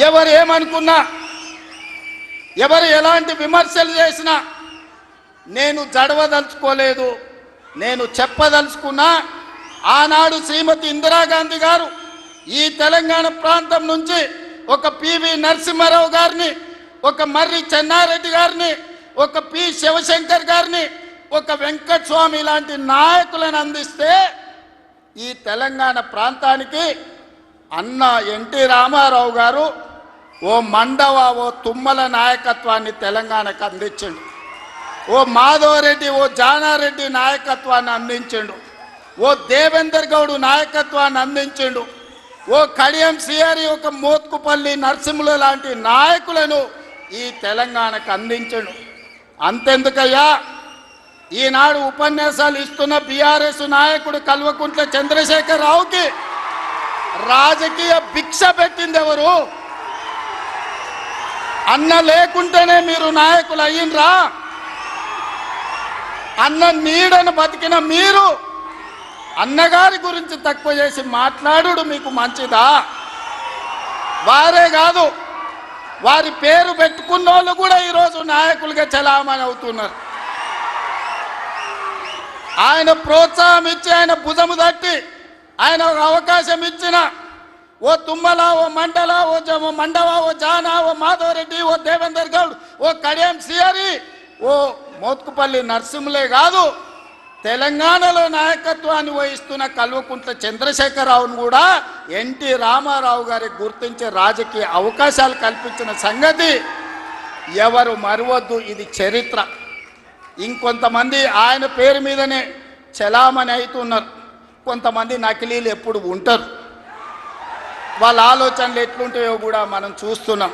ఎవరు ఏమనుకున్నా, ఎవరు ఎలాంటి విమర్శలు చేసినా నేను జడవదలుచుకోలేదు. నేను చెప్పదలుచుకున్నా, ఆనాడు శ్రీమతి ఇందిరాగాంధీ గారు ఈ తెలంగాణ ప్రాంతం నుంచి ఒక పివి నరసింహారావు గారిని, ఒక మర్రి చెన్నారెడ్డి గారిని, ఒక పి శివశంకర్ గారిని, ఒక వెంకటస్వామి లాంటి నాయకులను అందిస్తే ఈ తెలంగాణ ప్రాంతానికి అన్న ఎన్టీ రామారావు గారు ఓ మండవ, ఓ తుమ్మల నాయకత్వాన్ని తెలంగాణకు అందించిండు. ఓ మాధవరెడ్డి, ఓ జానారెడ్డి నాయకత్వాన్ని అందించిండు. ఓ దేవేందర్ గౌడ్ నాయకత్వాన్ని అందించిండు. ఓ కడియం సిఆరి, ఒక మోత్కుపల్లి నరసింహుల లాంటి నాయకులను ఈ తెలంగాణకు అందించిండు. అంతెందుకయ్యా, ఈనాడు ఉపన్యాసాలు ఇస్తున్న బీఆర్ఎస్ నాయకుడు కల్వకుంట్ల చంద్రశేఖరరావుకి రాజకీయ భిక్ష పెట్టింది ఎవరు? అన్న లేకుంటేనే మీరు నాయకులు అయ్యిండ్రా? అన్న నీడను బతికిన మీరు అన్నగారి గురించి తక్కువ చేసి మాట్లాడు మీకు మంచిదా? వారే కాదు, వారి పేరు పెట్టుకున్న వాళ్ళు కూడా ఈరోజు నాయకులుగా చలామణి అవుతున్నారు. ఆయన ప్రోత్సాహం ఇచ్చి, ఆయన భుజము తట్టి, ఆయన ఒక అవకాశం ఇచ్చిన ఓ తుమ్మల, ఓ మండల, ఓ మండవ, ఓ జానా, ఓ మాధవరెడ్డి, ఓ దేవేందర్ గౌడ్, ఓ కడియం సిఆరి, ఓ మోత్కుపల్లి నరసింహులే కాదు, తెలంగాణలో నాయకత్వాన్ని వహిస్తున్న కల్వకుంట్ల చంద్రశేఖరరావును కూడా ఎన్టీ రామారావు గారికి గుర్తించే రాజకీయ అవకాశాలు కల్పించిన సంగతి ఎవరు మరవద్దు. ఇది చరిత్ర. ఇంకొంతమంది ఆయన పేరు మీదనే చలామణి అవుతున్నారు. కొంతమంది నకిలీలు ఎప్పుడు ఉంటారు. వాళ్ళ ఆలోచనలు ఎట్లుంటాయో కూడా మనం చూస్తున్నాం.